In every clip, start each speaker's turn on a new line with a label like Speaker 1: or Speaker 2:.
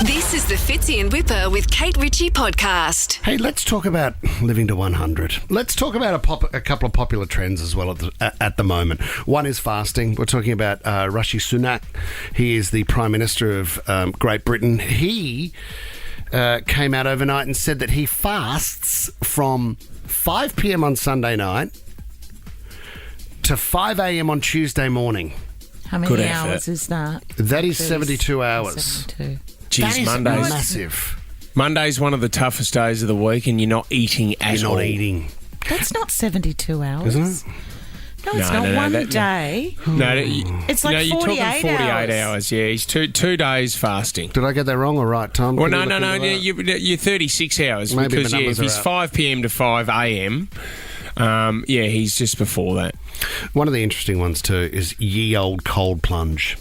Speaker 1: This is the Fitzy and Whipper with Kate Ritchie podcast.
Speaker 2: Hey, let's talk about living to 100. Let's talk about a couple of popular trends as well at the moment. One is fasting. We're talking about Rishi Sunak. He is the Prime Minister of Great Britain. He came out overnight and said that he fasts from 5 p.m. on Sunday night to 5 a.m. on Tuesday morning.
Speaker 3: How many hours is that?
Speaker 2: That is 72 hours.
Speaker 3: 72.
Speaker 4: Geez, Monday's
Speaker 2: massive.
Speaker 4: Monday's one of the toughest days of the week, and you're not eating at all.
Speaker 2: You're not eating.
Speaker 3: That's not 72 hours.
Speaker 2: Isn't it?
Speaker 3: No, it's not one day.
Speaker 4: No,
Speaker 3: It's like
Speaker 4: you're
Speaker 3: 48
Speaker 4: talking 48 hours. Yeah, he's two days fasting.
Speaker 2: Did I get that wrong or right, Tom?
Speaker 4: Well,
Speaker 2: Can
Speaker 4: no.
Speaker 2: you look into that?
Speaker 4: You're 36 hours
Speaker 2: Maybe
Speaker 4: because
Speaker 2: the numbers
Speaker 4: if he's
Speaker 2: are out.
Speaker 4: 5 p.m. to 5 a.m., he's just before that.
Speaker 2: One of the interesting ones too is ye old cold plunge.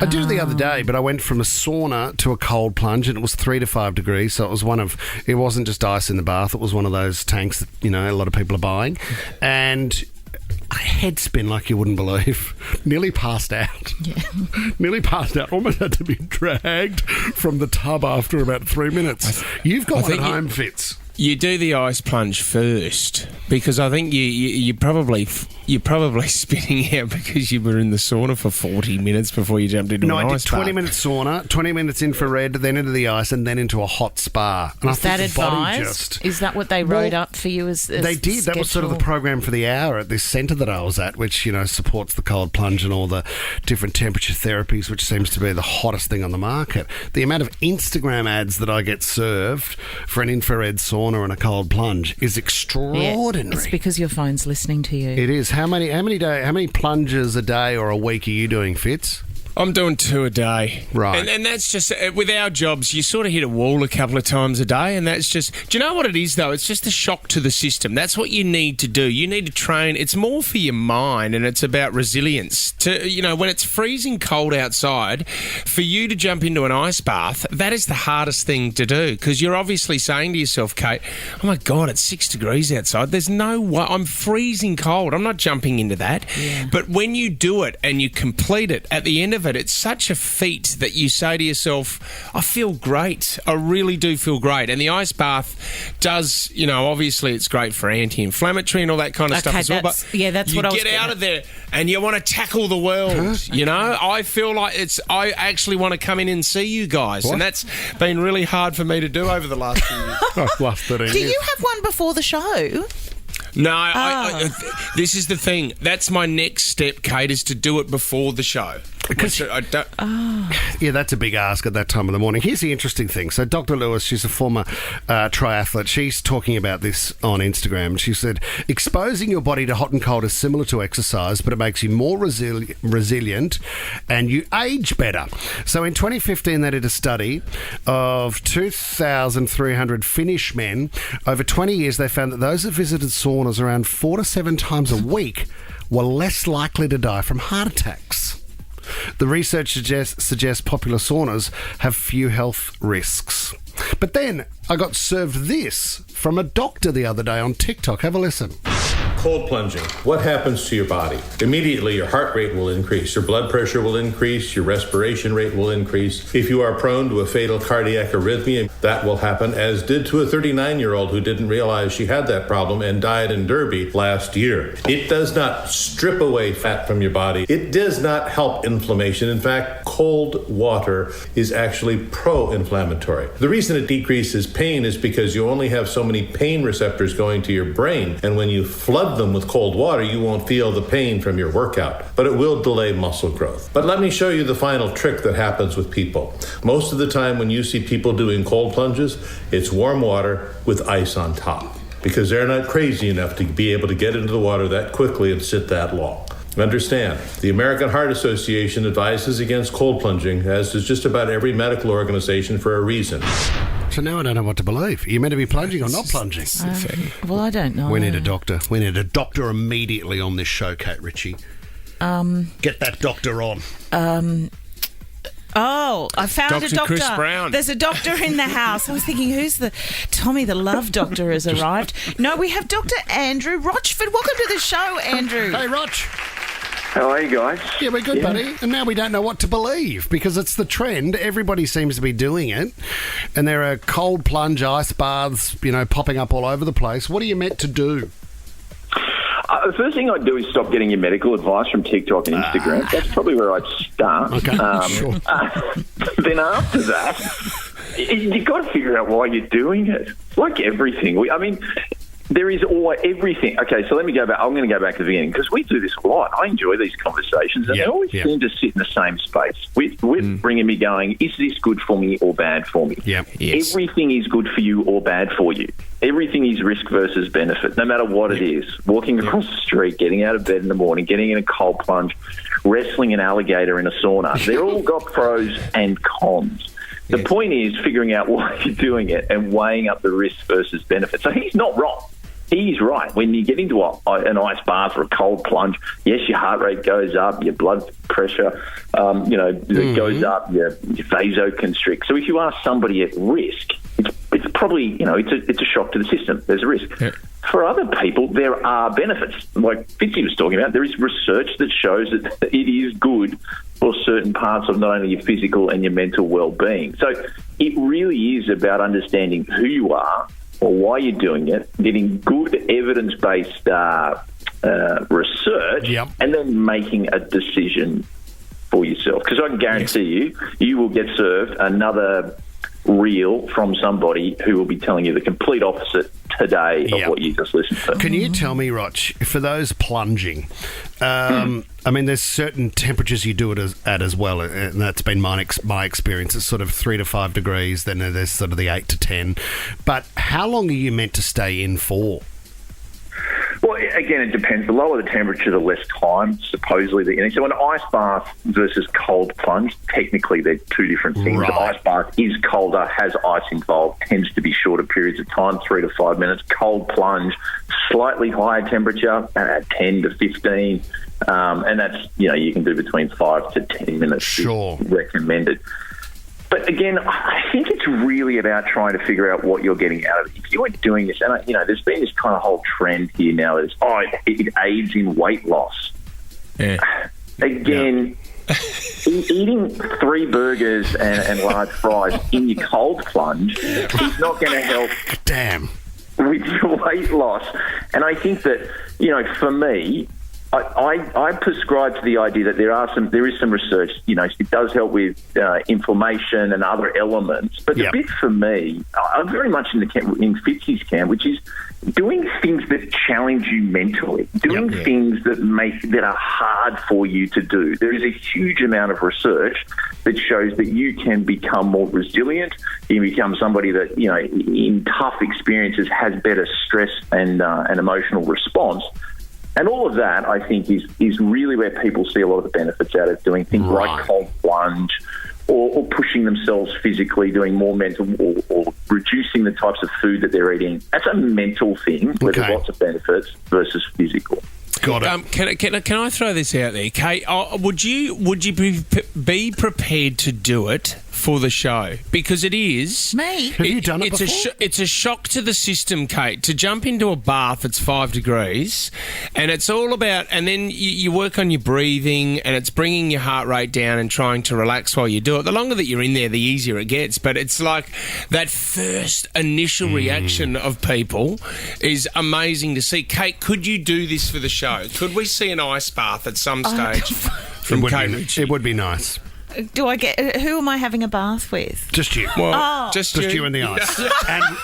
Speaker 2: I did it the other day, but I went from a sauna to a cold plunge, and it was 3 to 5 degrees. So it wasn't just ice in the bath. It was one of those tanks that a lot of people are buying, and a head spin like you wouldn't believe. Nearly passed out.
Speaker 3: Yeah.
Speaker 2: Nearly passed out. Almost had to be dragged from the tub after about 3 minutes. You've got one at home, Fitz.
Speaker 4: You do the ice plunge first because I think you're probably spitting out because you were in the sauna for 40 minutes before you jumped into an
Speaker 2: I
Speaker 4: ice
Speaker 2: did 20
Speaker 4: bath.
Speaker 2: minutes sauna, 20 minutes infrared, then into the ice, and then into a hot spa. And
Speaker 3: Is that
Speaker 2: think the body
Speaker 3: advised? Is that what they wrote up for you as
Speaker 2: They did. That was sort of the program for the hour at this centre that I was at, which, supports the cold plunge and all the different temperature therapies, which seems to be the hottest thing on the market. The amount of Instagram ads that I get served for an infrared sauna and a cold plunge is extraordinary.
Speaker 3: It's because your phone's listening to you.
Speaker 2: It is. How many plunges a day or a week are you doing, Fitz?
Speaker 4: I'm doing 2 a day.
Speaker 2: Right.
Speaker 4: And that's just, with our jobs, you sort of hit a wall a couple of times a day, and that's just, do you know what it is, though? It's just a shock to the system. That's what you need to do. You need to train. It's more for your mind, and it's about resilience. When it's freezing cold outside, for you to jump into an ice bath, that is the hardest thing to do, because you're obviously saying to yourself, Kate, oh my God, it's 6 degrees outside. There's no way. I'm freezing cold. I'm not jumping into that.
Speaker 3: Yeah.
Speaker 4: But when you do it and you complete it, at the end of it, it's such a feat that you say to yourself, I feel great. I really do feel great. And the ice bath does, obviously it's great for anti-inflammatory and all that kind of stuff as well. But
Speaker 3: that's
Speaker 4: you
Speaker 3: what I was
Speaker 4: get out of there and you want to tackle the world. I feel like I actually want to come in and see you guys.
Speaker 2: What?
Speaker 4: And that's been really hard for me to do over the last few years.
Speaker 2: Last 13
Speaker 3: Do
Speaker 2: years.
Speaker 3: you have one before the show?
Speaker 4: No, this is the thing. That's my next step, Kate, is to do it before the show.
Speaker 2: Because yeah, that's a big ask at that time of the morning. Here's the interesting thing. So Dr. Lewis, she's a former triathlete. She's talking about this on Instagram. She said, exposing your body to hot and cold is similar to exercise, but it makes you more resilient and you age better. So in 2015, they did a study of 2,300 Finnish men. Over 20 years, they found that those that visited saunas around 4 to 7 times a week were less likely to die from heart attacks. The research suggests popular saunas have few health risks. But then I got served this from a doctor the other day on TikTok. Have a listen.
Speaker 5: Cold plunging. What happens to your body? Immediately, your heart rate will increase, your blood pressure will increase, your respiration rate will increase. If you are prone to a fatal cardiac arrhythmia, that will happen, as did to a 39-year-old who didn't realize she had that problem and died in Derby last year. It does not strip away fat from your body. It does not help inflammation. In fact, cold water is actually pro-inflammatory. The reason it decreases pain is because you only have so many pain receptors going to your brain, and when you flood them with cold water, you won't feel the pain from your workout, but it will delay muscle growth. But let me show you the final trick that happens with people. Most of the time when you see people doing cold plunges, it's warm water with ice on top, because they're not crazy enough to be able to get into the water that quickly and sit that long. Understand, the American Heart Association advises against cold plunging, as does just about every medical organization, for a reason.
Speaker 2: So now I don't know what to believe. Are you meant to be plunging or not plunging?
Speaker 3: Well, I don't know.
Speaker 2: We need a doctor. We need a doctor immediately on this show, Kate Ritchie. Get that doctor on.
Speaker 3: Oh, I found
Speaker 4: Dr.
Speaker 3: a doctor.
Speaker 4: Chris Brown.
Speaker 3: There's a doctor in the house. I was thinking, who's the... Tommy, the love doctor, has arrived. No, we have Dr. Andrew Rochford. Welcome to the show, Andrew.
Speaker 2: Hey, Roch.
Speaker 6: How are you guys?
Speaker 2: Yeah, we're good, buddy. And now we don't know what to believe because it's the trend. Everybody seems to be doing it. And there are cold plunge ice baths, popping up all over the place. What are you meant to do?
Speaker 6: The first thing I'd do is stop getting your medical advice from TikTok and Instagram. That's probably where I'd start.
Speaker 2: Okay, sure.
Speaker 6: Then after that, you've got to figure out why you're doing it. Like everything. There is everything. Okay, so let me go back. I'm going to go back to the beginning because we do this a lot. I enjoy these conversations, and they always seem to sit in the same space. With bringing me going, is this good for me or bad for me?
Speaker 2: Yeah.
Speaker 4: Yes.
Speaker 6: Everything is good for you or bad for you. Everything is risk versus benefit, no matter what it is. Walking across the street, getting out of bed in the morning, getting in a cold plunge, wrestling an alligator in a sauna. They're all got pros and cons. The point is figuring out why you're doing it and weighing up the risk versus benefit. So he's not wrong. He's right. When you get into an ice bath or a cold plunge, yes, your heart rate goes up, your blood pressure, goes up, your vasoconstrict. So if you are somebody at risk, it's probably, it's a shock to the system. There's a risk. Yeah. For other people, there are benefits. Like Fitzy was talking about, there is research that shows that it is good for certain parts of not only your physical and your mental well-being. So it really is about understanding who you are or why you're doing it, getting good evidence-based research, and then making a decision for yourself. Because I can guarantee you will get served another reel from somebody who will be telling you the complete opposite today of what you just listened to.
Speaker 2: Can you tell me, Roch, for those plunging, there's certain temperatures you do it at as well, and that's been my experience. It's sort of 3 to 5 degrees, then there's sort of the 8 to 10. But how long are you meant to stay in for?
Speaker 6: Well, again, it depends. The lower the temperature, the less time, supposedly. So an ice bath versus cold plunge, technically they're two different things. Right. An ice bath is colder, has ice involved, tends to be shorter periods of time, 3 to 5 minutes. Cold plunge, slightly higher temperature, 10 to 15. And that's, you can do between 5 to 10 minutes.
Speaker 2: Sure.
Speaker 6: Recommended. But again, I think it's really about trying to figure out what you're getting out of it. If you were doing this, and there's been this kind of whole trend here now that it aids in weight loss. Yeah. Again, eating 3 burgers and large fries in your cold plunge is not going to help.
Speaker 2: Damn.
Speaker 6: With your weight loss. And I think that, for me, I prescribe to the idea that there is some research. It does help with inflammation and other elements. But the bit for me, I'm very much in Fitzy's camp, which is doing things that challenge you mentally, doing things that are hard for you to do. There is a huge amount of research that shows that you can become more resilient. You can become somebody that in tough experiences has better stress and emotional response. And all of that, I think, is really where people see a lot of the benefits out of doing things like cold plunge or pushing themselves physically, doing more mental or reducing the types of food that they're eating. That's a mental thing where there's lots of benefits versus physical.
Speaker 2: Got it.
Speaker 4: Can I throw this out there, Kate? Would you be prepared to do it for the show? Because it is.
Speaker 3: Me?
Speaker 2: Have you done it before?
Speaker 4: It's a shock to the system, Kate, to jump into a bath that's 5 degrees, and it's all about, and then you work on your breathing, and it's bringing your heart rate down and trying to relax while you do it. The longer that you're in there, the easier it gets, but it's like that first initial reaction of people is amazing to see. Kate, could you do this for the show? Could we see an ice bath at some stage from Kate Ritchie?
Speaker 2: It would be nice.
Speaker 3: Do I get? Who am I having a bath with?
Speaker 2: Just you.
Speaker 4: Well,
Speaker 2: just you and the ice.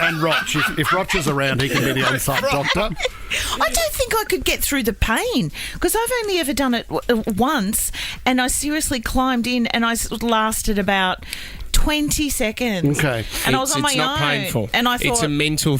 Speaker 2: and Roch. If Roch is around, he can be the on-site doctor.
Speaker 3: I don't think I could get through the pain because I've only ever done it once, and I seriously climbed in, and I lasted about 20 seconds.
Speaker 2: Okay.
Speaker 3: And I was on my own.
Speaker 4: It's not painful.
Speaker 3: And I thought...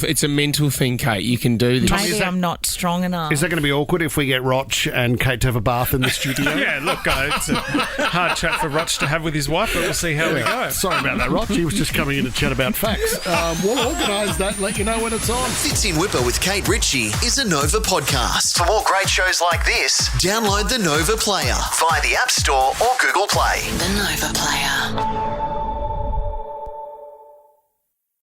Speaker 4: It's a mental thing, Kate. You can do this.
Speaker 3: Maybe I'm not strong enough.
Speaker 2: Is that going to be awkward if we get Roch and Kate to have a bath in the studio?
Speaker 7: Yeah, look, it's a hard chat for Roch to have with his wife, but we'll see how we go.
Speaker 2: Sorry about that, Roch. He was just coming in to chat about facts. We'll organise that and let you know when it's on.
Speaker 8: Fitzy and Whipper with Kate Ritchie is a Nova podcast. For more great shows like this, download the Nova Player via the App Store or Google Play.
Speaker 1: The Nova Player.